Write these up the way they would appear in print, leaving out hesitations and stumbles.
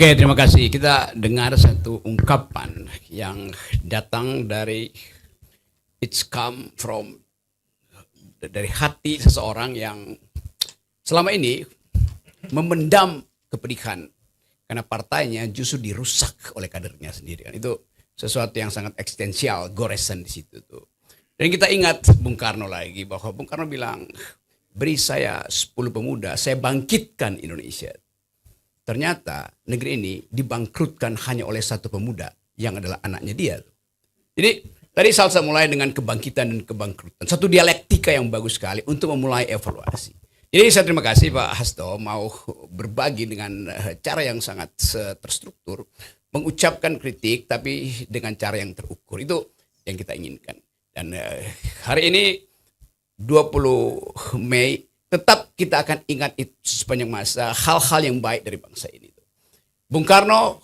Oke, terima kasih. Kita dengar satu ungkapan yang datang dari it's come from dari hati seseorang yang selama ini memendam kepedihan karena partainya justru dirusak oleh kadernya sendiri. Itu sesuatu yang sangat eksistensial, goresan di situ tuh. Dan kita ingat Bung Karno lagi bahwa Bung Karno bilang, beri saya 10 pemuda, saya bangkitkan Indonesia. Ternyata negeri ini dibangkrutkan hanya oleh satu pemuda yang adalah anaknya dia. Jadi tadi Salsa mulai dengan kebangkitan dan kebangkrutan. Satu dialektika yang bagus sekali untuk memulai evaluasi. Jadi saya terima kasih Pak Hasto mau berbagi dengan cara yang sangat terstruktur. Mengucapkan kritik tapi dengan cara yang terukur. Itu yang kita inginkan. Dan hari ini 20 Mei tetap kita akan ingat itu sepanjang masa hal-hal yang baik dari bangsa ini. Bung Karno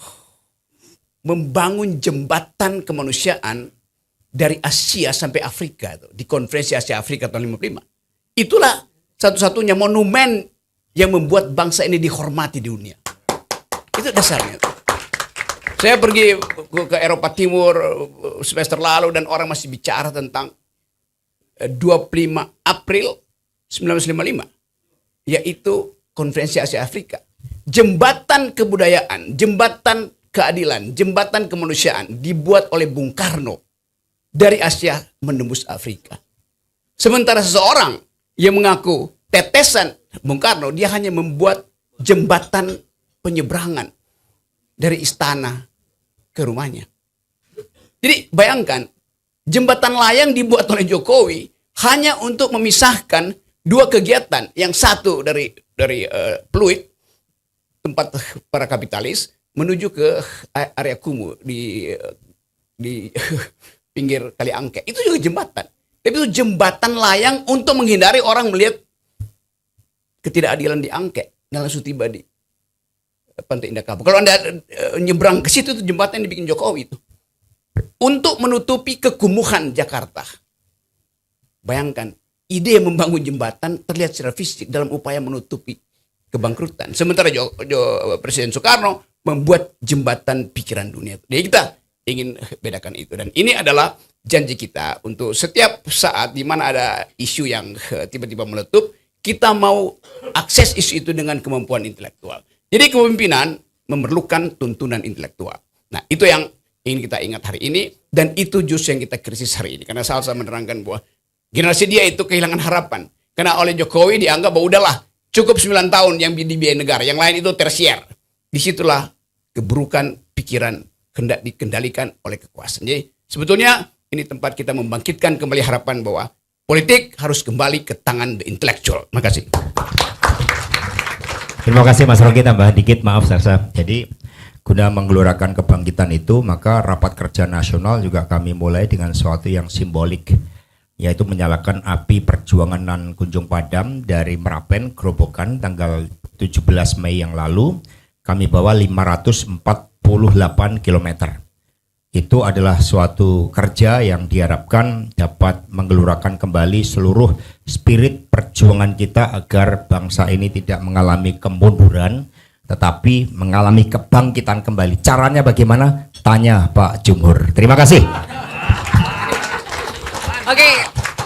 membangun jembatan kemanusiaan dari Asia sampai Afrika di konferensi Asia Afrika tahun 55. Itulah satu-satunya monumen yang membuat bangsa ini dihormati di dunia. Itu dasarnya. Saya pergi ke Eropa Timur semester lalu dan orang masih bicara tentang 25 April 1955, yaitu konferensi Asia Afrika. Jembatan kebudayaan, jembatan keadilan, jembatan kemanusiaan dibuat oleh Bung Karno dari Asia menembus Afrika. Sementara seseorang yang mengaku tetesan Bung Karno, dia hanya membuat jembatan penyeberangan dari istana ke rumahnya. Jadi bayangkan, jembatan layang dibuat oleh Jokowi hanya untuk memisahkan dua kegiatan. Yang satu dari Pluit, tempat para kapitalis, menuju ke area kumuh di pinggir Kali Angke. Itu juga jembatan. Tapi itu jembatan layang untuk menghindari orang melihat ketidakadilan di Angke dan langsung tiba di Pantai Indah Kapuk. Kalau Anda nyebrang ke situ, itu jembatan yang dibikin Jokowi itu. Untuk menutupi kekumuhan Jakarta. Bayangkan, ide membangun jembatan terlihat secara fisik dalam upaya menutupi kebangkrutan. Sementara Presiden Soekarno membuat jembatan pikiran dunia. Jadi kita ingin bedakan itu. Dan ini adalah janji kita untuk setiap saat di mana ada isu yang tiba-tiba meletup, kita mau akses isu itu dengan kemampuan intelektual. Jadi kepemimpinan memerlukan tuntunan intelektual. Nah, itu yang ingin kita ingat hari ini, dan itu justru yang kita krisis hari ini. Karena Salsa menerangkan bahwa generasi dia itu kehilangan harapan. Karena oleh Jokowi dianggap bahwa udahlah, cukup 9 tahun yang dibiayai negara, yang lain itu tersier. Disitulah keburukan pikiran hendak dikendalikan oleh kekuasaan. Jadi sebetulnya ini tempat kita membangkitkan kembali harapan bahwa politik harus kembali ke tangan the intellectual. Terima kasih. Terima kasih Mas Rocky, tambah dikit maaf Salsa. Jadi guna menggelorakan kebangkitan itu, maka rapat kerja nasional juga kami mulai dengan sesuatu yang simbolik, yaitu menyalakan api perjuangan non kunjung padam dari Merapen, Grobogan tanggal 17 Mei yang lalu. Kami bawa 548 km. Itu adalah suatu kerja yang diharapkan dapat menggelorakan kembali seluruh spirit perjuangan kita agar bangsa ini tidak mengalami kemunduran, tetapi mengalami kebangkitan kembali. Caranya bagaimana? Tanya Pak Jumhur. Terima kasih. Oke,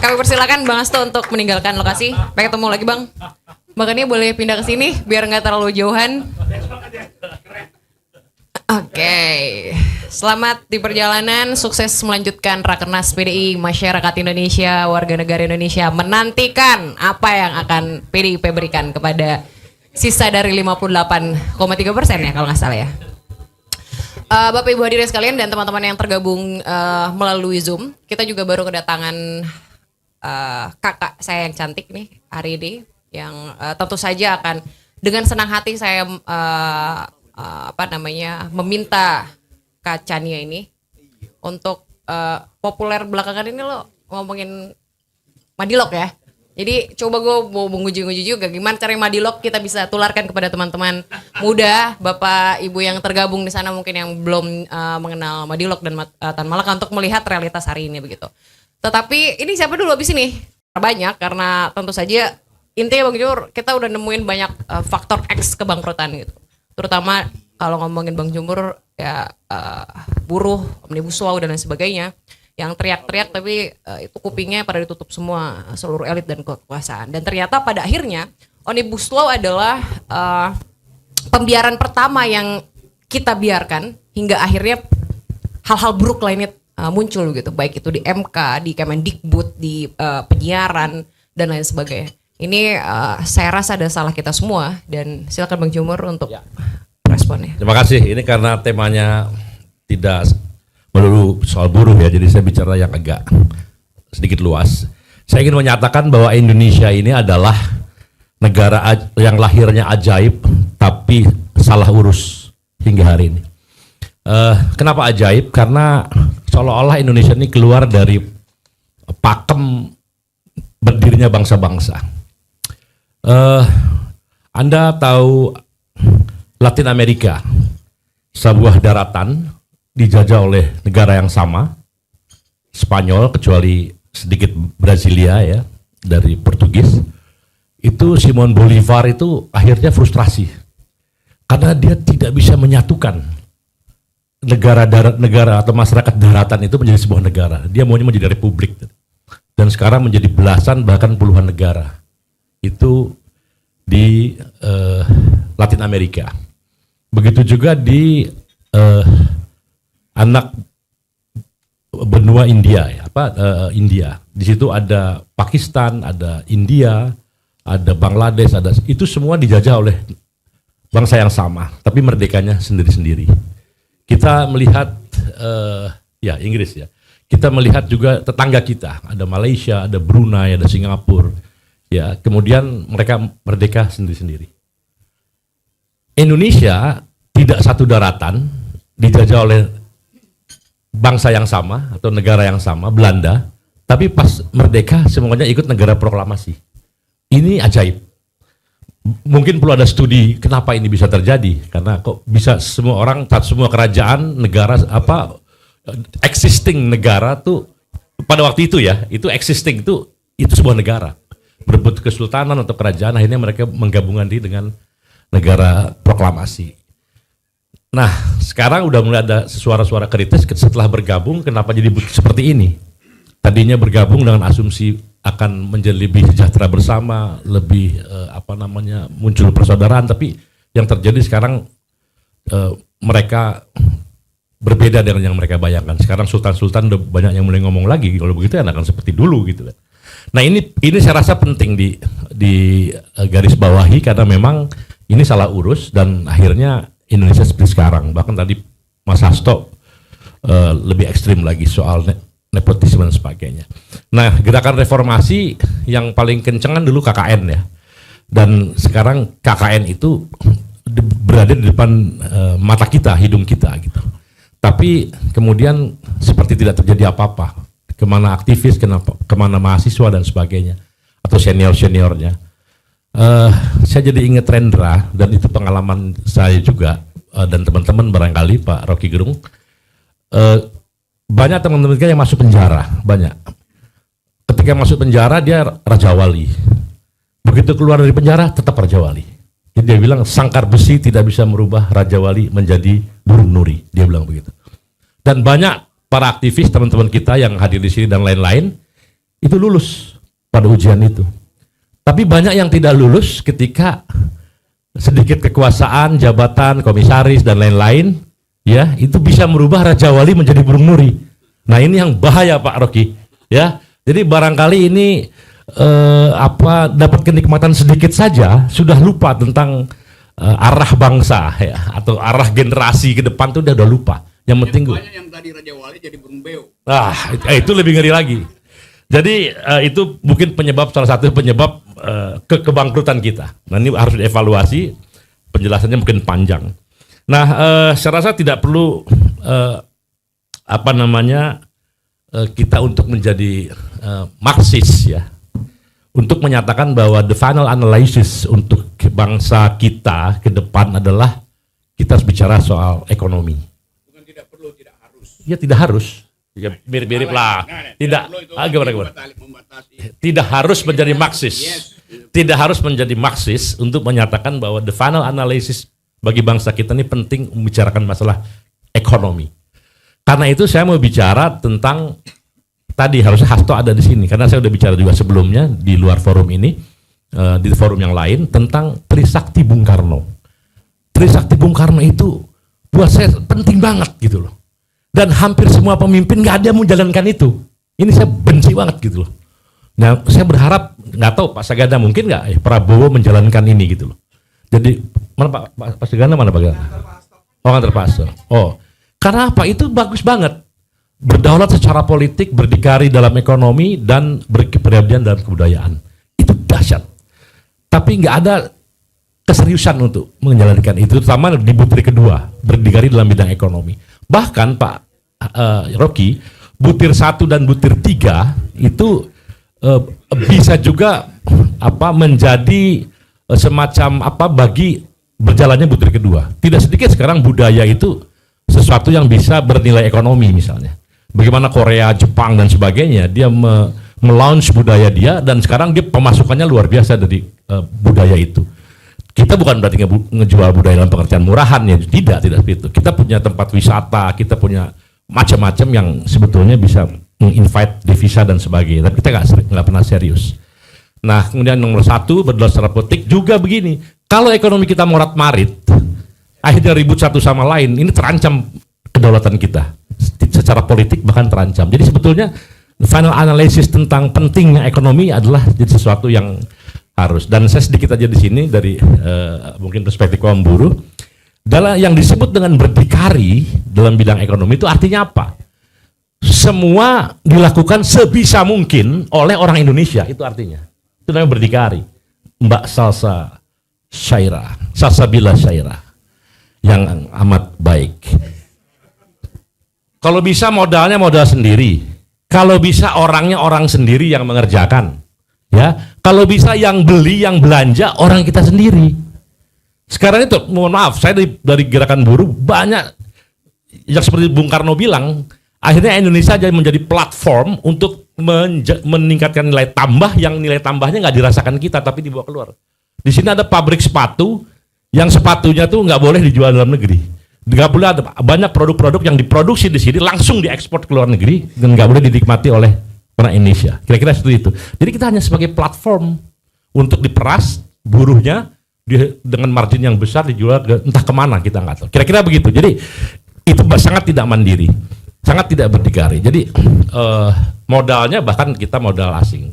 kami persilakan Bang Hasto untuk meninggalkan lokasi. Sampai ketemu lagi Bang. Makanya boleh pindah ke sini biar nggak terlalu jauhan. Oke, selamat di perjalanan, sukses melanjutkan Rakernas PDI, masyarakat Indonesia, warga negara Indonesia menantikan apa yang akan PDIP berikan kepada sisa dari 58,3% ya kalau nggak salah ya. Bapak Ibu hadirin sekalian dan teman-teman yang tergabung melalui Zoom, kita juga baru kedatangan kakak saya yang cantik nih hari ini, yang tentu saja akan dengan senang hati saya meminta Kak Chania ini untuk populer belakangan ini lo ngomongin Madilog ya. Jadi coba gue mau menguji-uji juga gimana cara Madilog kita bisa tularkan kepada teman-teman muda, Bapak Ibu yang tergabung di sana mungkin yang belum mengenal Madilog dan Tan Malaka untuk melihat realitas hari ini begitu. Tetapi ini siapa dulu abis ini? Banyak karena tentu saja intinya Bang Jur kita udah nemuin banyak faktor X kebangkrutan gitu. Terutama kalau ngomongin Bang Jumur ya buruh, Omnibus Law dan lain sebagainya yang teriak-teriak tapi itu kupingnya pada ditutup semua seluruh elit dan kekuasaan. Dan ternyata pada akhirnya Omnibus Law adalah pembiaran pertama yang kita biarkan hingga akhirnya hal-hal buruk lainnya muncul gitu, baik itu di MK, di Kemendikbud, di penyiaran dan lain sebagainya. Ini saya rasa ada salah kita semua dan silakan Bang Jumur untuk responnya. Terima kasih. Ini karena temanya tidak melulu soal buruh ya, jadi saya bicara yang agak sedikit luas. Saya ingin menyatakan bahwa Indonesia ini adalah negara yang lahirnya ajaib tapi salah urus hingga hari ini. Kenapa ajaib? Karena seolah-olah Indonesia ini keluar dari pakem berdirinya bangsa-bangsa. Anda tahu Latin Amerika, sebuah daratan dijajah oleh negara yang sama, Spanyol kecuali sedikit Brasilia ya, dari Portugis. Itu Simon Bolivar itu akhirnya frustrasi karena dia tidak bisa menyatukan negara atau masyarakat daratan itu menjadi sebuah negara. Dia maunya menjadi republik dan sekarang menjadi belasan bahkan puluhan negara itu di Latin Amerika. Begitu juga di anak benua India ya, India. Di situ ada Pakistan, ada India, ada Bangladesh, itu semua dijajah oleh bangsa yang sama, tapi merdekanya sendiri-sendiri. Kita melihat ya Inggris ya. Kita melihat juga tetangga kita, ada Malaysia, ada Brunei, ada Singapura. Ya, kemudian mereka merdeka sendiri-sendiri. Indonesia tidak satu daratan, dijajah oleh bangsa yang sama atau negara yang sama, Belanda, tapi pas merdeka semuanya ikut negara proklamasi. Ini ajaib. Mungkin perlu ada studi kenapa ini bisa terjadi, karena kok bisa semua orang, semua kerajaan, negara existing negara tuh pada waktu itu ya, itu existing itu sebuah negara. Berebut kesultanan atau kerajaan, akhirnya mereka menggabungkan diri dengan negara proklamasi. Nah, sekarang udah mulai ada suara-suara kritis setelah bergabung, kenapa jadi seperti ini? Tadinya bergabung dengan asumsi akan menjadi lebih sejahtera bersama, lebih muncul persaudaraan, tapi yang terjadi sekarang mereka berbeda dengan yang mereka bayangkan. Sekarang sultan-sultan udah banyak yang mulai ngomong lagi, kalau begitu ya akan seperti dulu gitu kan. Nah ini saya rasa penting di garis bawahi karena memang ini salah urus dan akhirnya Indonesia seperti sekarang. Bahkan tadi Mas Hasto lebih ekstrim lagi soal nepotisme dan sebagainya. Nah, gerakan reformasi yang paling kencengan dulu KKN ya. Dan sekarang KKN itu berada di depan mata kita, hidung kita gitu. Tapi kemudian seperti tidak terjadi apa-apa. Kemana aktivis, kemana mahasiswa dan sebagainya. Atau senior-seniornya. Saya jadi ingat Rendra, dan itu pengalaman saya juga, dan teman-teman barangkali Pak Rocky Gerung. Banyak teman-teman kita yang masuk penjara, banyak. Ketika masuk penjara dia Raja Wali. Begitu keluar dari penjara tetap Raja Wali. Jadi dia bilang sangkar besi tidak bisa merubah Raja Wali menjadi burung nuri. Dia bilang begitu. Dan banyak para aktivis teman-teman kita yang hadir di sini dan lain-lain itu lulus pada ujian itu. Tapi banyak yang tidak lulus ketika sedikit kekuasaan, jabatan, komisaris dan lain-lain. Ya, itu bisa merubah Raja Wali menjadi burung nuri. Nah, ini yang bahaya Pak Rocky. Ya, jadi barangkali ini dapat kenikmatan sedikit saja sudah lupa tentang arah bangsa ya, atau arah generasi ke depan tuh udah lupa. Yang penting gue. Yang tadi Raja Wali jadi burung beo. Itu lebih ngeri lagi. Jadi itu mungkin salah satu penyebab kebangkrutan kita. Nah, ini harus dievaluasi. Penjelasannya mungkin panjang. Nah, saya rasa tidak perlu kita untuk menjadi Marxis ya, untuk menyatakan bahwa the final analysis untuk bangsa kita ke depan adalah kita harus bicara soal ekonomi. Bukan tidak perlu, tidak harus. Ya tidak harus. Ya mirip-mirip lah. Tidak. Gimana? Tidak harus menjadi Marxis. Tidak harus menjadi Marxis untuk menyatakan bahwa the final analysis Bagi bangsa kita ini penting membicarakan masalah ekonomi. Karena itu saya mau bicara tentang tadi harusnya Hasto ada di sini karena saya udah bicara juga sebelumnya di luar forum ini, di forum yang lain tentang Trisakti Bung Karno. Trisakti Bung Karno itu buat saya penting banget gitu loh. Dan hampir semua pemimpin nggak ada yang menjalankan itu. Ini saya benci banget gitu loh. Nah, saya berharap nggak tahu Pak Saganda mungkin nggak Prabowo menjalankan ini gitu loh. Jadi mana Pak Saganda mana Pak Saganda? Oh, kantor Pak Hasto. Oh, karena apa? Itu bagus banget. Berdaulat secara politik, berdikari dalam ekonomi, dan berkepribadian dalam kebudayaan. Itu dahsyat. Tapi nggak ada keseriusan untuk menjalankan itu, terutama di butir kedua, berdikari dalam bidang ekonomi. Bahkan Pak Rocky, butir 1 dan butir 3 itu bisa juga menjadi semacam bagi berjalannya butir kedua. Tidak sedikit sekarang budaya itu sesuatu yang bisa bernilai ekonomi misalnya. Bagaimana Korea, Jepang dan sebagainya, dia melaunch budaya dia dan sekarang dia pemasukannya luar biasa dari budaya itu. Kita bukan berarti ngejual budaya dalam pengertian murahan ya, tidak seperti itu. Kita punya tempat wisata, kita punya macam-macam yang sebetulnya bisa invite devisa dan sebagainya, tapi kita nggak pernah serius. Nah, kemudian nomor 1 berdaulat secara politik juga begini. Kalau ekonomi kita morat-marit, akhirnya ribut satu sama lain, ini terancam kedaulatan kita. Secara politik bahkan terancam. Jadi sebetulnya final analysis tentang pentingnya ekonomi adalah jadi sesuatu yang harus. Dan saya sedikit aja di sini dari mungkin perspektif kaum buruh. Dalam yang disebut dengan berdikari dalam bidang ekonomi itu artinya apa? Semua dilakukan sebisa mungkin oleh orang Indonesia, itu artinya. Itu namanya berdikari. Mbak Salsabila Syairah yang amat baik. Kalau bisa modalnya modal sendiri. Kalau bisa orangnya orang sendiri yang mengerjakan. Ya, kalau bisa yang beli, yang belanja orang kita sendiri. Sekarang itu, mohon maaf, saya dari gerakan buruh banyak yang seperti Bung Karno bilang, akhirnya Indonesia jadi menjadi platform untuk meningkatkan nilai tambah yang nilai tambahnya nggak dirasakan kita tapi dibawa keluar. Di sini ada pabrik sepatu yang sepatunya tuh nggak boleh dijual dalam negeri. Nggak boleh ada banyak produk-produk yang diproduksi di sini langsung diekspor ke luar negeri dan nggak boleh dinikmati oleh orang Indonesia. Kira-kira seperti itu. Jadi kita hanya sebagai platform untuk diperas buruhnya dengan margin yang besar dijual ke entah kemana kita nggak tahu. Kira-kira begitu. Jadi itu sangat tidak mandiri, sangat tidak berdikari. Jadi modalnya bahkan kita modal asing.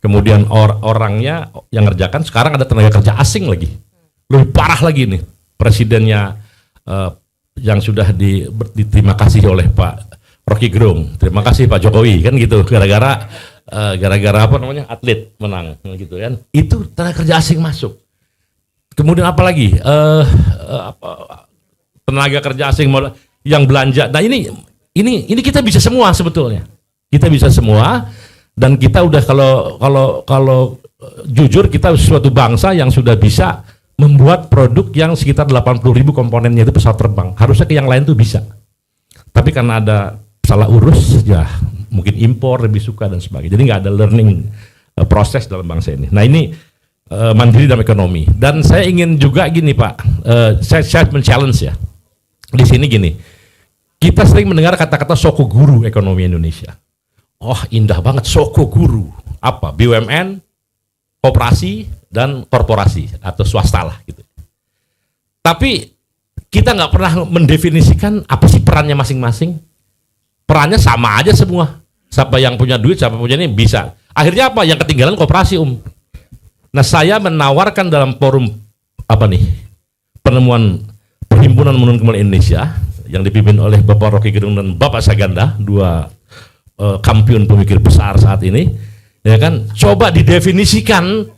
Kemudian orangnya yang ngerjakan sekarang ada tenaga kerja asing lagi. Lebih parah lagi nih presidennya. Yang sudah diterima kasih oleh Pak Rocky Gerung, terima kasih Pak Jokowi kan gitu, gara-gara atlet menang gitu kan, itu tenaga kerja asing masuk. Kemudian apa lagi tenaga kerja asing yang belanja. Nah ini kita bisa semua sebetulnya, kita bisa semua dan kita udah kalau jujur kita suatu bangsa yang sudah bisa membuat produk yang sekitar 80.000 komponennya itu pesawat terbang. Harusnya ke yang lain tuh bisa. Tapi karena ada salah urus, ya mungkin impor lebih suka dan sebagainya. Jadi nggak ada learning proses dalam bangsa ini. Nah ini mandiri dalam ekonomi. Dan saya ingin juga gini Pak, saya men-challenge ya. Di sini gini, kita sering mendengar kata-kata soko guru ekonomi Indonesia. Oh indah banget soko guru. Apa? BUMN, koperasi, dan korporasi atau swasta lah gitu. Tapi kita nggak pernah mendefinisikan apa sih perannya masing-masing. Perannya sama aja semua. Siapa yang punya duit, siapa punya ini bisa. Akhirnya apa? Yang ketinggalan koperasi Nah saya menawarkan dalam forum penemuan Perhimpunan Menurun Kembali Indonesia yang dipimpin oleh Bapak Rocky Gerung dan Bapak Saganda, dua kampiun pemikir besar saat ini, ya kan? Coba didefinisikan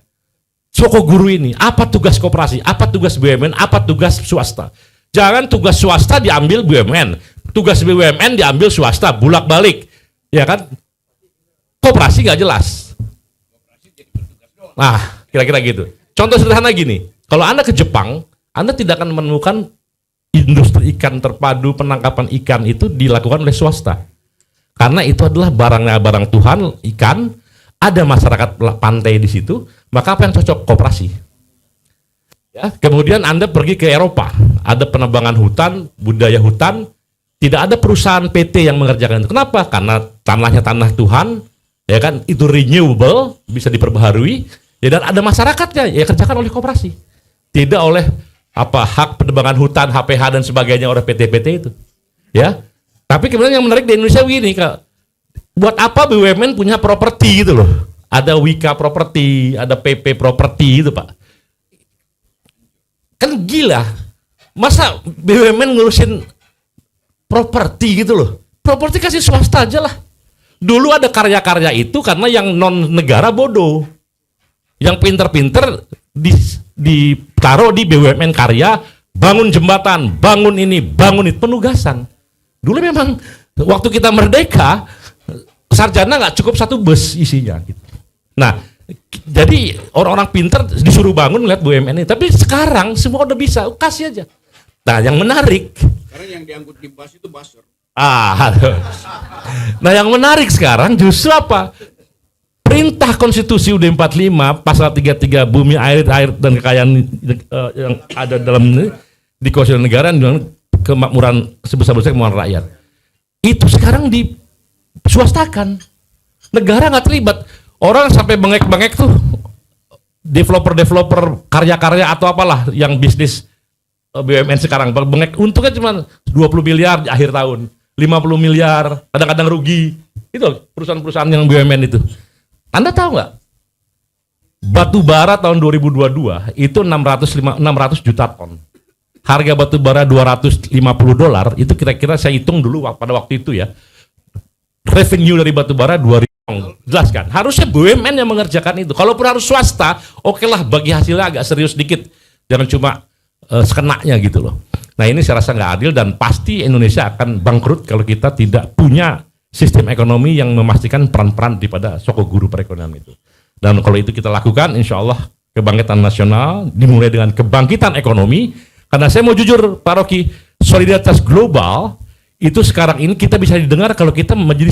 soko guru ini, apa tugas koperasi, apa tugas BUMN, apa tugas swasta. Jangan tugas swasta diambil BUMN, tugas BUMN diambil swasta, bolak-balik, ya kan? Koperasi nggak jelas. Nah, kira-kira gitu. Contoh sederhana gini, kalau Anda ke Jepang, Anda tidak akan menemukan industri ikan terpadu penangkapan ikan itu dilakukan oleh swasta. Karena itu adalah barang Tuhan, ikan, ada masyarakat pantai di situ, maka apa yang cocok? Koperasi. Ya, kemudian Anda pergi ke Eropa, ada penebangan hutan, budaya hutan, tidak ada perusahaan PT yang mengerjakan itu. Kenapa? Karena tanahnya tanah Tuhan, ya kan, itu renewable, bisa diperbaharui, ya, dan ada masyarakatnya, ya kerjakan oleh koperasi, tidak oleh hak penebangan hutan, HPH dan sebagainya oleh PT-PT itu, ya. Tapi kemudian yang menarik di Indonesia begini, Kak, buat apa BUMN punya properti gitu loh? Ada Wika properti, ada PP properti itu, Pak. Kan gila, masa BUMN ngurusin properti gitu loh? Properti kasih swasta aja lah. Dulu ada karya-karya itu karena yang non negara bodoh, yang pinter-pinter ditaruh di BUMN karya, bangun jembatan, bangun ini, bangun itu, penugasan. Dulu memang waktu kita merdeka, sarjana nggak cukup satu bus isinya. Gitu. Nah, jadi orang-orang pinter disuruh bangun lihat BUMN ini. Tapi sekarang semua udah bisa, kasih aja. Nah, yang menarik. Karena yang diangkut di bus itu buzzer. Nah, yang menarik sekarang justru apa? Perintah Konstitusi UUD 45 pasal 33 bumi, air dan kekayaan yang ada dalam di Konstitusi negara dengan kemakmuran sebesar-besar kemakmuran rakyat. Itu sekarang diswastakan. Negara nggak terlibat. Orang sampai bengek-bengek tuh developer karya-karya atau apalah yang bisnis BUMN sekarang bengek, untungnya cuma 20 miliar di akhir tahun, 50 miliar, kadang-kadang rugi. Itu perusahaan-perusahaan yang BUMN itu. Anda tahu nggak? Batu bara tahun 2022 itu 600 juta ton. Harga batu bara $250 itu kira-kira saya hitung dulu pada waktu itu ya. Revenue dari batu bara 2000. Jelaskan, harusnya BUMN yang mengerjakan itu. Kalaupun harus swasta, oke lah, bagi hasilnya agak serius dikit, jangan cuma sekenanya gitu loh. Nah, ini saya rasa nggak adil dan pasti Indonesia akan bangkrut kalau kita tidak punya sistem ekonomi yang memastikan peran-peran daripada soko guru perekonomian itu. Dan kalau itu kita lakukan, insya Allah kebangkitan nasional dimulai dengan kebangkitan ekonomi. Karena saya mau jujur, Pak Rocky, solidaritas global itu sekarang ini kita bisa didengar kalau kita menjadi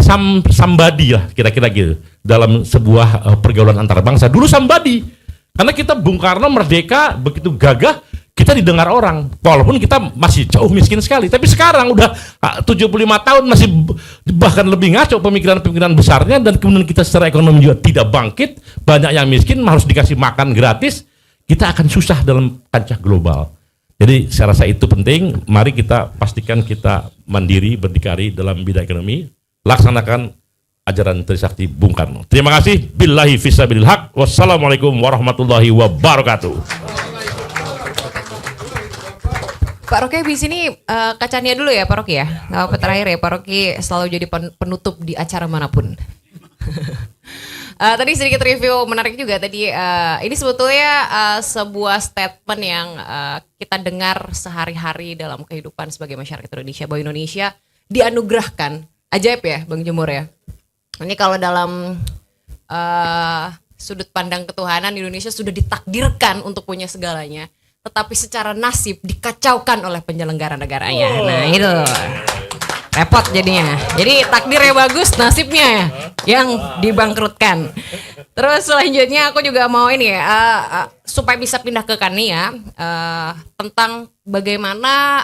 somebody lah, kira-kira gitu dalam sebuah pergaulan antar bangsa. Dulu somebody, karena kita Bung Karno merdeka begitu gagah, kita didengar orang walaupun kita masih jauh miskin sekali. Tapi sekarang udah 75 tahun masih bahkan lebih ngaco pemikiran-pemikiran besarnya, dan kemudian kita secara ekonomi juga tidak bangkit, banyak yang miskin harus dikasih makan gratis, kita akan susah dalam kancah global. Jadi saya rasa itu penting. Mari kita pastikan kita mandiri, berdikari dalam bidang ekonomi, laksanakan ajaran Trisakti Bung Karno. Terima kasih. Billahi fisabilil haq. Wassalamualaikum warahmatullahi wabarakatuh. Pak Rocky di sini kacanya dulu ya Pak Rocky ya. Nggak apa terakhir ya Pak Rocky selalu jadi penutup di acara manapun. Tadi sedikit review menarik juga tadi. Ini sebetulnya sebuah statement yang kita dengar sehari-hari dalam kehidupan sebagai masyarakat Indonesia, bahwa Indonesia dianugerahkan, ajaib ya Bang Jemur ya. Ini kalau dalam sudut pandang ketuhanan, Indonesia sudah ditakdirkan untuk punya segalanya, tetapi secara nasib dikacaukan oleh penyelenggara negaranya. Nah itu repot jadinya. Jadi takdirnya bagus, nasibnya yang dibangkrutkan. Terus selanjutnya aku juga mau ini ya, supaya bisa pindah ke Kania, tentang bagaimana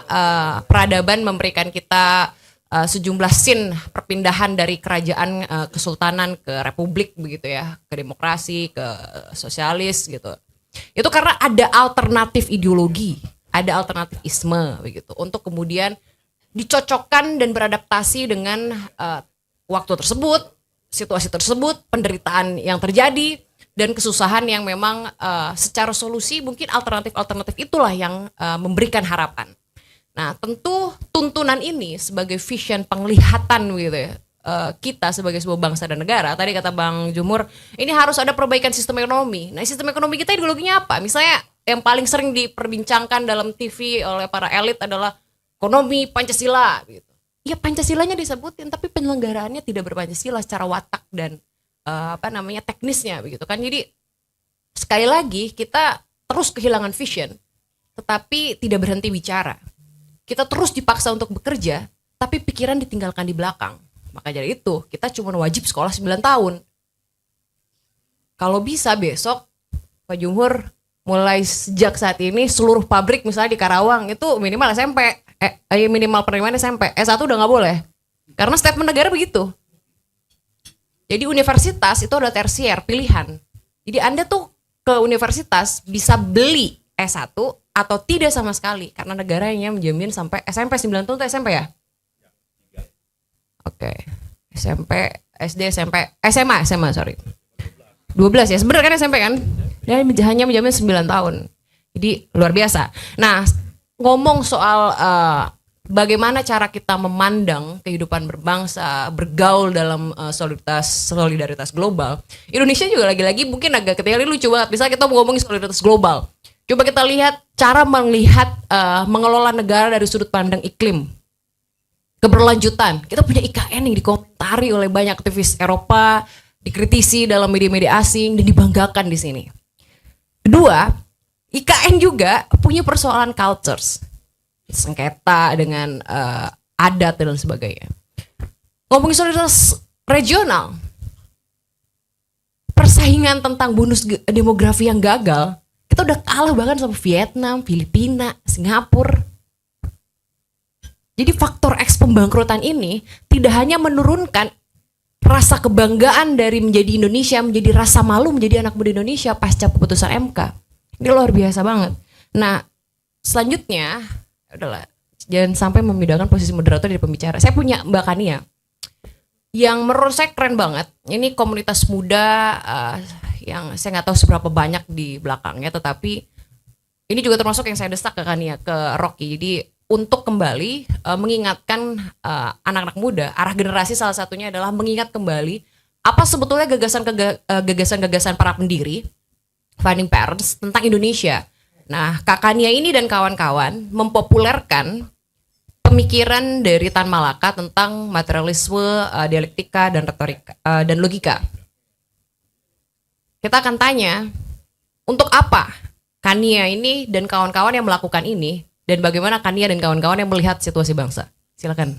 peradaban memberikan kita sejumlah scene perpindahan dari kerajaan kesultanan ke republik begitu ya, ke demokrasi, ke sosialis gitu. Itu karena ada alternatif ideologi, ada alternatif isme begitu, untuk kemudian dicocokkan dan beradaptasi dengan waktu tersebut, situasi tersebut, penderitaan yang terjadi, dan kesusahan yang memang secara solusi mungkin alternatif-alternatif itulah yang memberikan harapan. Nah tentu tuntunan ini sebagai vision penglihatan gitu ya, kita sebagai sebuah bangsa dan negara, tadi kata Bang Jumur, ini harus ada perbaikan sistem ekonomi. Nah sistem ekonomi kita ideologinya apa? Misalnya yang paling sering diperbincangkan dalam TV oleh para elit adalah ekonomi Pancasila gitu. Ya Pancasilanya disebutin tapi penyelenggaraannya tidak berpancasila secara watak dan teknisnya begitu kan. Jadi sekali lagi kita terus kehilangan vision tetapi tidak berhenti bicara. Kita terus dipaksa untuk bekerja tapi pikiran ditinggalkan di belakang. Maka dari itu kita cuma wajib sekolah 9 tahun. Kalau bisa besok Pak Jumhur mulai sejak saat ini seluruh pabrik misalnya di Karawang itu minimal SMP, minimal penerimaan SMP, S1 udah nggak boleh. Karena statement negara begitu. Jadi universitas itu adalah tersier, pilihan. Jadi Anda tuh ke universitas bisa beli S1 atau tidak sama sekali. Karena negaranya menjamin sampai SMP, 9 tahun itu SMP ya? Oke. SMP, SD, SMP, SMA sorry. 12 ya, sebenarnya kan SMP kan? Dan hanya menjamin 9 tahun. Jadi luar biasa. Nah, ngomong soal bagaimana cara kita memandang kehidupan berbangsa, bergaul dalam solidaritas global. Indonesia juga lagi-lagi mungkin agak ketinggalan, lucu banget. Misalnya kita mau ngomongin solidaritas global. Coba kita lihat cara melihat mengelola negara dari sudut pandang iklim. Keberlanjutan. Kita punya IKN yang dikomentari oleh banyak aktivis Eropa, dikritisi dalam media-media asing dan dibanggakan di sini. Kedua, IKN juga punya persoalan cultures, sengketa dengan adat dan sebagainya. Ngomongin solidaritas regional, persaingan tentang bonus demografi yang gagal, kita udah kalah bahkan sama Vietnam, Filipina, Singapura. Jadi faktor X pembangkrutan ini tidak hanya menurunkan rasa kebanggaan dari menjadi Indonesia, menjadi rasa malu menjadi anak muda Indonesia pasca keputusan MK. Ini luar biasa banget. Nah, selanjutnya, udahlah, jangan sampai membedakan posisi moderator dari pembicara. Saya punya Mbak Kania, yang menurut saya keren banget. Ini komunitas muda yang saya nggak tahu seberapa banyak di belakangnya, tetapi ini juga termasuk yang saya desak ke Kania, ke Rocky. Jadi untuk kembali mengingatkan anak-anak muda, arah generasi salah satunya adalah mengingat kembali apa sebetulnya gagasan-gagasan para pendiri, founding parents tentang Indonesia. Nah, Kak Kania ini dan kawan-kawan mempopulerkan pemikiran dari Tan Malaka tentang materialisme, dialektika, dan retorika dan logika. Kita akan tanya, untuk apa Kania ini dan kawan-kawan yang melakukan ini? Dan bagaimana Kania dan kawan-kawan yang melihat situasi bangsa? Silakan.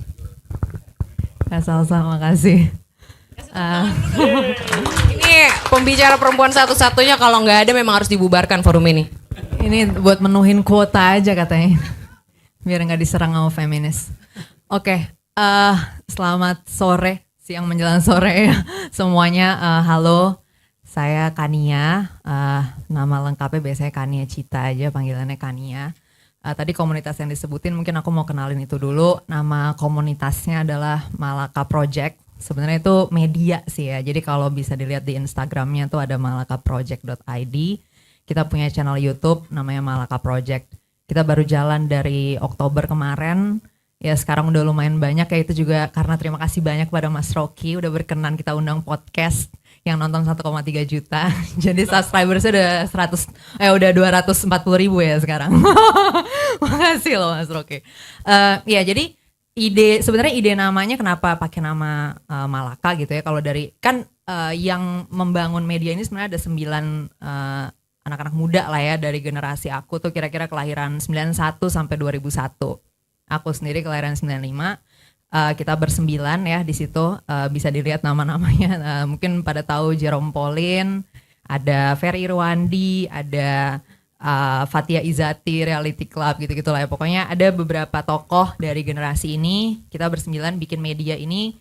Kak Salsa, makasih. Ini pembicara perempuan satu-satunya, kalau nggak ada memang harus dibubarkan forum ini. Ini buat menuhin kuota aja katanya, biar nggak diserang sama feminis. Oke, selamat sore, siang menjelang sore ya semuanya. Halo, saya Kania. Nama lengkapnya biasanya Kania Cita aja, panggilannya Kania. Tadi komunitas yang disebutin mungkin aku mau kenalin itu dulu. Nama komunitasnya adalah Malaka Project. Sebenarnya itu media sih ya. Jadi kalau bisa dilihat di Instagramnya tuh ada malakaproject.id. Kita punya channel YouTube namanya Malaka Project. Kita baru jalan dari Oktober kemarin. Ya sekarang udah lumayan banyak ya, itu juga karena terima kasih banyak pada Mas Rocky udah berkenan kita undang podcast yang nonton 1,3 juta. Jadi subscribersnya udah 240.000 ya sekarang. Makasih loh Mas Rocky. Ya jadi sebenarnya ide namanya kenapa pakai nama Malaka gitu ya. Kalau dari kan yang membangun media ini sebenarnya ada 9 anak-anak muda lah ya dari generasi aku tuh kira-kira kelahiran 91 sampai 2001. Aku sendiri kelahiran 95. Kita bersembilan ya di situ, bisa dilihat nama-namanya. Mungkin pada tahu Jerome Pauline, ada Ferry Irwandi, ada Fathia Izati, Reality Club gitu-gitu lah ya. Pokoknya ada beberapa tokoh dari generasi ini. Kita bersembilan bikin media ini.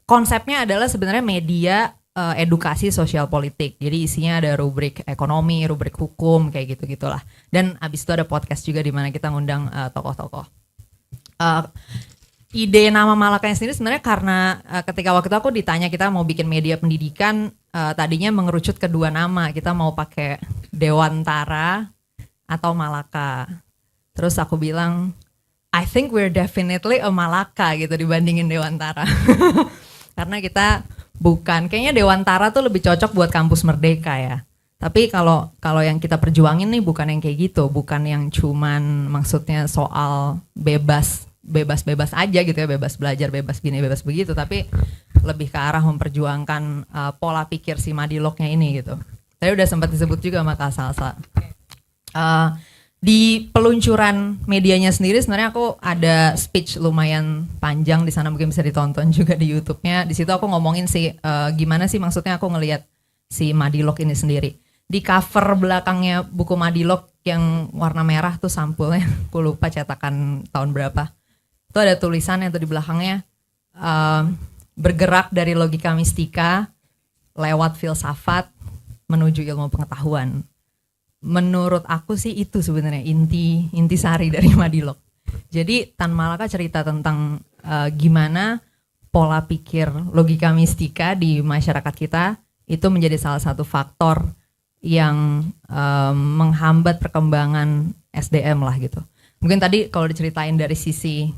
Konsepnya adalah sebenarnya media edukasi sosial politik. Jadi isinya ada rubrik ekonomi, rubrik hukum, kayak gitu-gitulah. Dan abis itu ada podcast juga di mana kita ngundang tokoh-tokoh. Ide nama Malakanya sendiri sebenarnya karena ketika waktu itu aku ditanya kita mau bikin media pendidikan, tadinya mengerucut kedua nama, kita mau pakai Dewantara atau Malaka. Terus aku bilang I think we're definitely a Malaka gitu dibandingin Dewantara. Karena kita kayaknya Dewantara tuh lebih cocok buat kampus Merdeka ya. Tapi kalau yang kita perjuangin nih bukan yang kayak gitu, bukan yang cuman maksudnya soal bebas aja gitu ya, bebas belajar, bebas gini, bebas begitu, tapi lebih ke arah memperjuangkan pola pikir si Madilognya ini gitu. Tadi udah sempat disebut juga sama Kak Salsa. Di peluncuran medianya sendiri sebenarnya aku ada speech lumayan panjang di sana, mungkin bisa ditonton juga di YouTube-nya. Di situ aku ngomongin sih gimana sih maksudnya aku ngelihat si Madilog ini sendiri. di cover belakangnya buku Madilog yang warna merah tuh sampulnya, aku lupa cetakan tahun berapa. Itu ada tulisannya tuh di belakangnya, bergerak dari logika mistika lewat filsafat menuju ilmu pengetahuan. Menurut aku sih itu sebenarnya inti sari dari Madilog. Jadi Tan Malaka cerita tentang gimana pola pikir logika mistika di masyarakat kita itu menjadi salah satu faktor yang menghambat perkembangan SDM lah gitu. Mungkin tadi kalau diceritain dari sisi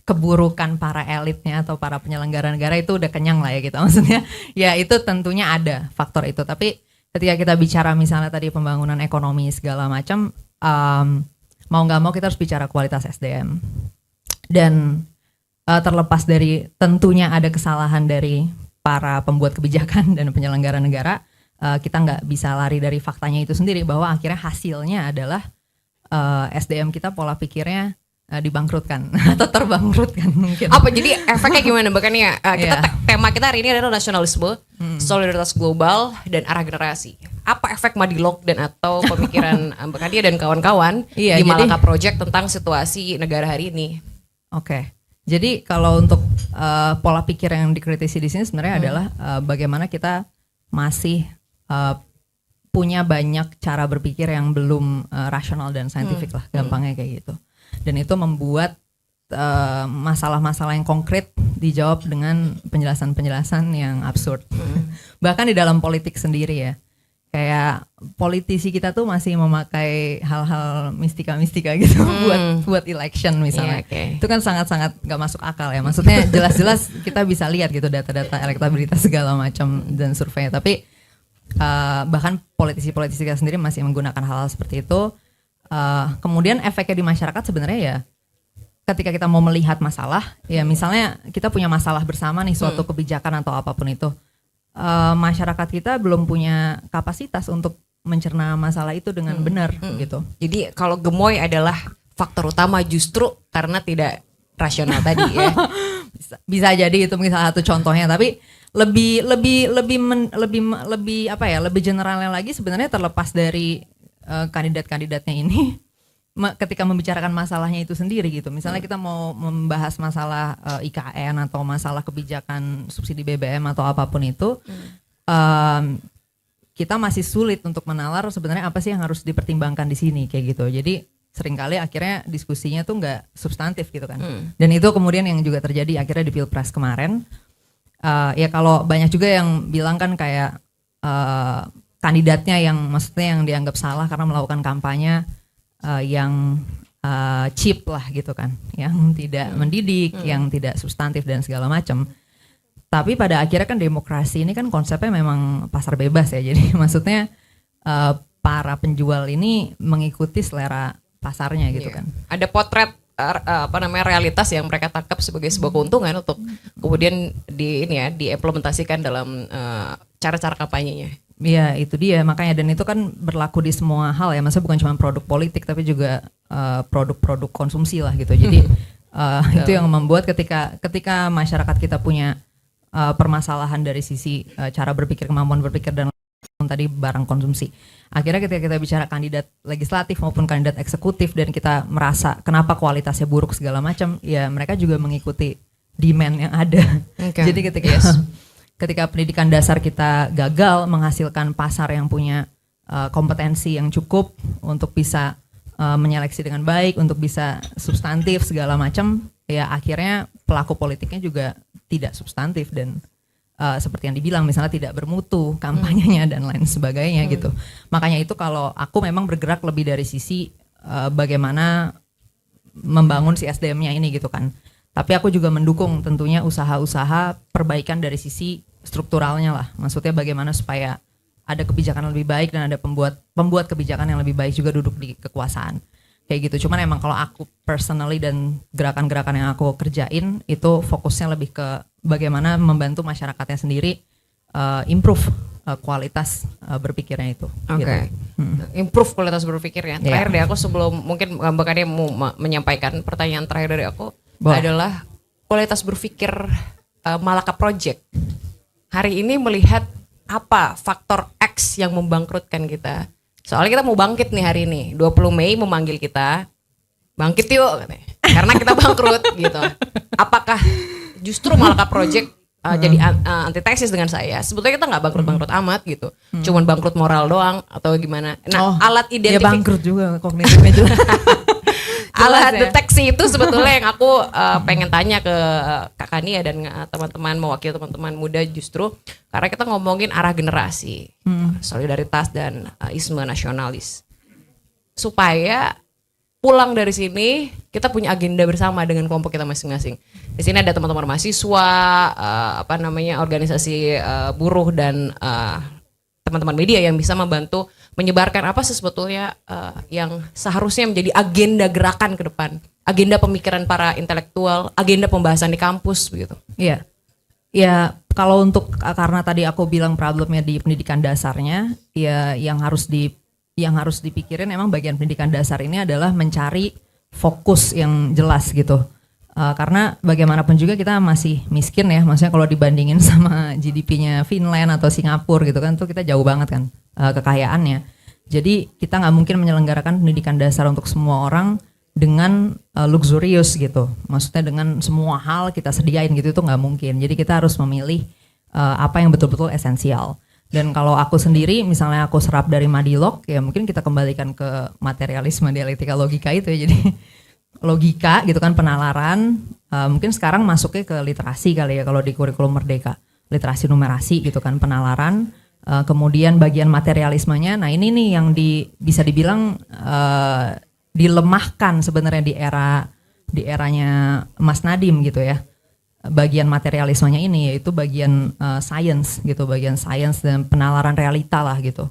keburukan para elitnya atau para penyelenggara negara itu udah kenyang lah ya gitu. Maksudnya ya itu tentunya ada faktor itu. Tapi ketika kita bicara misalnya tadi pembangunan ekonomi segala macam, mau nggak mau kita harus bicara kualitas SDM. Dan terlepas dari tentunya ada kesalahan dari para pembuat kebijakan dan penyelenggara negara, kita nggak bisa lari dari faktanya itu sendiri bahwa akhirnya hasilnya adalah SDM kita pola pikirnya dibangkrutkan atau terbangkrutkan mungkin. Apa jadi efeknya gimana? Bahkan ya tema kita hari ini adalah nasionalisme, solidaritas global dan arah generasi. Apa efek Madilog dan atau pemikiran Mbak Kadia dan kawan-kawan di Malaka Project tentang situasi negara hari ini? Oke. Jadi kalau untuk pola pikir yang dikritisi di sini sebenarnya adalah bagaimana kita masih punya banyak cara berpikir yang belum rasional dan saintifik lah, gampangnya kayak gitu. Dan itu membuat masalah-masalah yang konkret dijawab dengan penjelasan-penjelasan yang absurd. Bahkan di dalam politik sendiri ya, kayak politisi kita tuh masih memakai hal-hal mistika-mistika gitu buat election misalnya. Itu kan sangat-sangat gak masuk akal ya. Maksudnya jelas-jelas kita bisa lihat gitu data-data elektabilitas segala macam dan surveinya. Tapi bahkan politisi-politisi kita sendiri masih menggunakan hal-hal seperti itu. Kemudian efeknya di masyarakat sebenarnya ya ketika kita mau melihat masalah, ya misalnya kita punya masalah bersama nih suatu kebijakan atau apapun itu, masyarakat kita belum punya kapasitas untuk mencerna masalah itu dengan benar gitu. Jadi kalau gemoy adalah faktor utama justru karena tidak rasional tadi ya. Bisa jadi itu mungkin salah satu contohnya, tapi lebih apa ya, lebih generalnya lagi sebenarnya terlepas dari kandidat-kandidatnya ini ketika membicarakan masalahnya itu sendiri gitu. Misalnya kita mau membahas masalah IKN atau masalah kebijakan subsidi BBM atau apapun itu, kita masih sulit untuk menalar sebenarnya apa sih yang harus dipertimbangkan di sini kayak gitu. Jadi seringkali akhirnya diskusinya tuh nggak substantif gitu kan. Dan itu kemudian yang juga terjadi akhirnya di Pilpres kemarin. Ya kalau banyak juga yang bilang kan kayak kandidatnya yang maksudnya yang dianggap salah karena melakukan kampanye yang cheap lah gitu kan, yang tidak mendidik, yang tidak substantif dan segala macam. Tapi pada akhirnya kan demokrasi ini kan konsepnya memang pasar bebas ya, jadi maksudnya para penjual ini mengikuti selera pasarnya gitu kan. Ada potret realitas yang mereka tangkap sebagai sebuah keuntungan untuk kemudian diimplementasikan dalam cara-cara kampanyenya. Iya itu dia, makanya dan itu kan berlaku di semua hal ya, maksudnya bukan cuma produk politik tapi juga produk-produk konsumsi lah gitu. Jadi itu yang membuat ketika masyarakat kita punya permasalahan dari sisi cara berpikir, kemampuan berpikir dan tadi barang konsumsi. Akhirnya ketika kita bicara kandidat legislatif maupun kandidat eksekutif dan kita merasa kenapa kualitasnya buruk segala macam, ya mereka juga mengikuti demand yang ada. Jadi ketika pendidikan dasar kita gagal menghasilkan pasar yang punya kompetensi yang cukup untuk bisa menyeleksi dengan baik, untuk bisa substantif segala macam, ya akhirnya pelaku politiknya juga tidak substantif dan seperti yang dibilang misalnya tidak bermutu kampanyenya dan lain sebagainya gitu. Makanya itu kalau aku memang bergerak lebih dari sisi bagaimana membangun si SDM-nya ini gitu kan. Tapi aku juga mendukung tentunya usaha-usaha perbaikan dari sisi strukturalnya lah. Maksudnya bagaimana supaya ada kebijakan yang lebih baik dan ada pembuat kebijakan yang lebih baik juga duduk di kekuasaan. Kayak gitu. Cuman emang kalau aku personally dan gerakan-gerakan yang aku kerjain itu fokusnya lebih ke bagaimana membantu masyarakatnya sendiri improve kualitas berpikirnya itu. Gitu. Improve kualitas berpikirnya. Terakhir deh aku sebelum mungkin Mbak Kadia mau menyampaikan pertanyaan terakhir dari aku adalah kualitas berpikir Malaka Project. Hari ini melihat apa faktor X tax yang membangkrutkan kita. Soalnya kita mau bangkit nih hari ini. 20 Mei memanggil kita, bangkit yuk katanya. Karena kita bangkrut gitu. Apakah justru Malaka Project jadi antitesis dengan saya? Sebetulnya kita nggak bangkrut-bangkrut amat gitu. Cuman bangkrut moral doang atau gimana. Nah, alat Ya identifikasi bangkrut juga kognitifnya juga. alat ya. deteksi itu sebetulnya yang aku pengen tanya ke Kak Kania dan teman-teman, mewakili teman-teman muda, justru karena kita ngomongin arah generasi, solidaritas dan isme nasionalis, supaya pulang dari sini kita punya agenda bersama dengan kelompok kita masing-masing. Di sini ada teman-teman mahasiswa, organisasi buruh dan teman-teman media yang bisa membantu menyebarkan apa sih sebetulnya yang seharusnya menjadi agenda gerakan ke depan, agenda pemikiran para intelektual, agenda pembahasan di kampus begitu. Iya. Ya, kalau untuk karena tadi aku bilang problemnya di pendidikan dasarnya, ya yang harus dipikirin emang bagian pendidikan dasar ini adalah mencari fokus yang jelas gitu. Karena bagaimanapun juga kita masih miskin ya, maksudnya kalau dibandingin sama GDP-nya Finland atau Singapura gitu kan, tuh kita jauh banget kan kekayaannya. Jadi kita nggak mungkin menyelenggarakan pendidikan dasar untuk semua orang dengan luxurious gitu, maksudnya dengan semua hal kita sediain gitu, itu nggak mungkin. Jadi kita harus memilih apa yang betul-betul esensial. Dan kalau aku sendiri, misalnya aku serap dari Madilog, ya mungkin kita kembalikan ke materialisme, dialektika, logika itu ya. Jadi logika gitu kan, penalaran, mungkin sekarang masuknya ke literasi kali ya kalau di kurikulum Merdeka, literasi numerasi gitu kan, penalaran, kemudian bagian materialismenya. Nah ini nih yang bisa dibilang dilemahkan sebenarnya di eranya Mas Nadiem gitu ya. Bagian materialismenya ini yaitu bagian science gitu, bagian science dan penalaran realita lah gitu.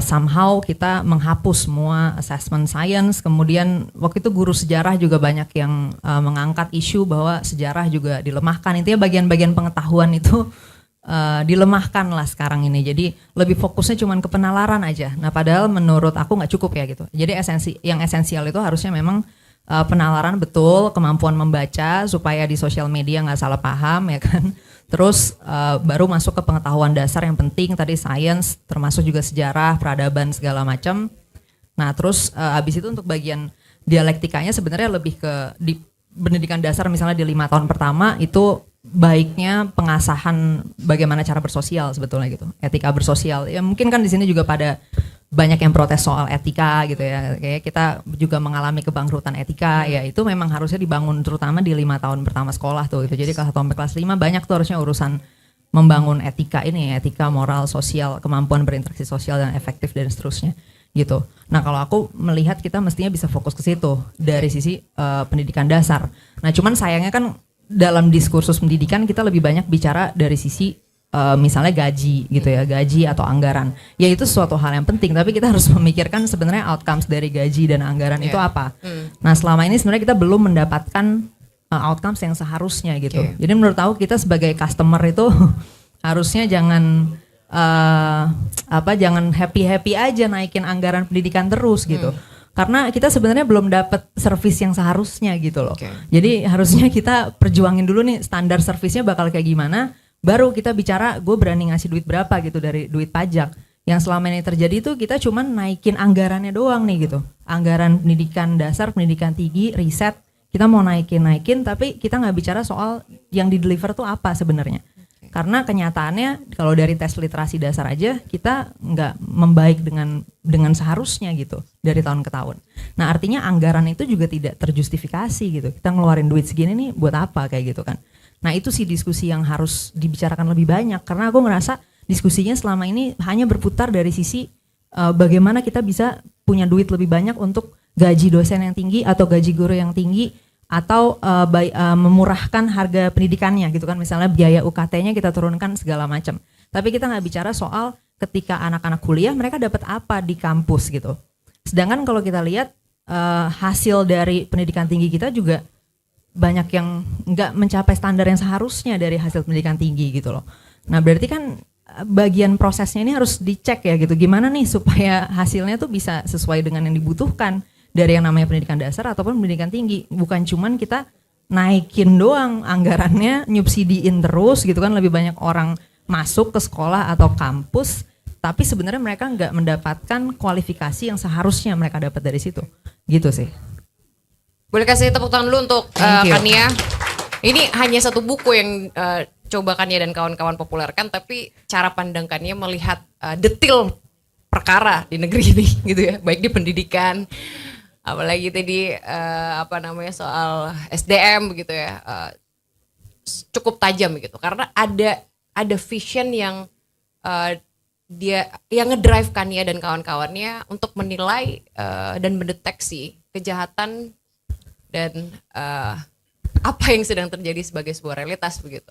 Somehow kita menghapus semua assessment science. Kemudian waktu itu guru sejarah juga banyak yang mengangkat isu bahwa sejarah juga dilemahkan. Intinya bagian-bagian pengetahuan itu dilemahkan lah sekarang ini. Jadi lebih fokusnya cuma ke penalaran aja. Nah padahal menurut aku nggak cukup ya gitu. Jadi yang esensial itu harusnya memang penalaran betul, kemampuan membaca supaya di sosial media nggak salah paham ya kan. Terus baru masuk ke pengetahuan dasar yang penting tadi, science, termasuk juga sejarah, peradaban segala macam. Nah terus abis itu untuk bagian dialektikanya sebenarnya lebih ke di pendidikan dasar, misalnya di 5 tahun pertama itu baiknya pengasahan bagaimana cara bersosial sebetulnya gitu, etika bersosial. Ya mungkin kan di sini juga pada banyak yang protes soal etika gitu ya, kayak kita juga mengalami kebangkrutan etika, ya itu memang harusnya dibangun terutama di 5 tahun pertama sekolah tuh gitu. Jadi kelas 1 sampai kelas 5 banyak tuh harusnya urusan membangun etika ini, etika moral sosial, kemampuan berinteraksi sosial yang efektif dan seterusnya gitu. Nah kalau aku melihat kita mestinya bisa fokus ke situ dari sisi pendidikan dasar. Nah cuman sayangnya kan dalam diskursus pendidikan kita lebih banyak bicara dari sisi misalnya gaji gitu ya, gaji atau anggaran. Ya itu suatu hal yang penting, tapi kita harus memikirkan sebenarnya outcomes dari gaji dan anggaran itu apa. Nah selama ini sebenarnya kita belum mendapatkan outcomes yang seharusnya gitu. Jadi menurut aku kita sebagai customer itu harusnya jangan jangan happy aja naikin anggaran pendidikan terus gitu. Karena kita sebenarnya belum dapat servis yang seharusnya gitu loh. Jadi harusnya kita perjuangin dulu nih standar servisnya bakal kayak gimana. Baru kita bicara gue berani ngasih duit berapa gitu dari duit pajak. Yang selama ini terjadi tuh kita cuman naikin anggarannya doang nih gitu. Anggaran pendidikan dasar, pendidikan tinggi, riset, kita mau naikin tapi kita nggak bicara soal yang di deliver tuh apa sebenarnya. Karena kenyataannya kalau dari tes literasi dasar aja kita nggak membaik dengan seharusnya gitu dari tahun ke tahun. Nah artinya anggaran itu juga tidak terjustifikasi gitu. Kita ngeluarin duit segini nih buat apa kayak gitu kan. Nah itu sih diskusi yang harus dibicarakan lebih banyak, karena aku ngerasa diskusinya selama ini hanya berputar dari sisi bagaimana kita bisa punya duit lebih banyak untuk gaji dosen yang tinggi atau gaji guru yang tinggi, atau memurahkan harga pendidikannya gitu kan, misalnya biaya UKT-nya kita turunkan segala macam. Tapi kita nggak bicara soal ketika anak-anak kuliah mereka dapat apa di kampus gitu. Sedangkan kalau kita lihat hasil dari pendidikan tinggi kita juga banyak yang nggak mencapai standar yang seharusnya dari hasil pendidikan tinggi gitu loh. Nah berarti kan bagian prosesnya ini harus dicek ya gitu, gimana nih supaya hasilnya tuh bisa sesuai dengan yang dibutuhkan dari yang namanya pendidikan dasar ataupun pendidikan tinggi. Bukan cuman kita naikin doang anggarannya, nyubsidiin terus gitu kan, lebih banyak orang masuk ke sekolah atau kampus tapi sebenarnya mereka nggak mendapatkan kualifikasi yang seharusnya mereka dapat dari situ. Gitu sih. Boleh kasih tepuk tangan dulu untuk Thank you. Kania. Ini hanya satu buku yang coba Kania dan kawan-kawan populerkan, tapi cara pandang Kania melihat detail perkara di negeri ini gitu ya, baik di pendidikan, apalagi tadi soal SDM gitu ya, cukup tajam gitu, karena ada vision yang dia yang ngedrive Kania dan kawan-kawannya untuk menilai dan mendeteksi kejahatan dan apa yang sedang terjadi sebagai sebuah realitas begitu.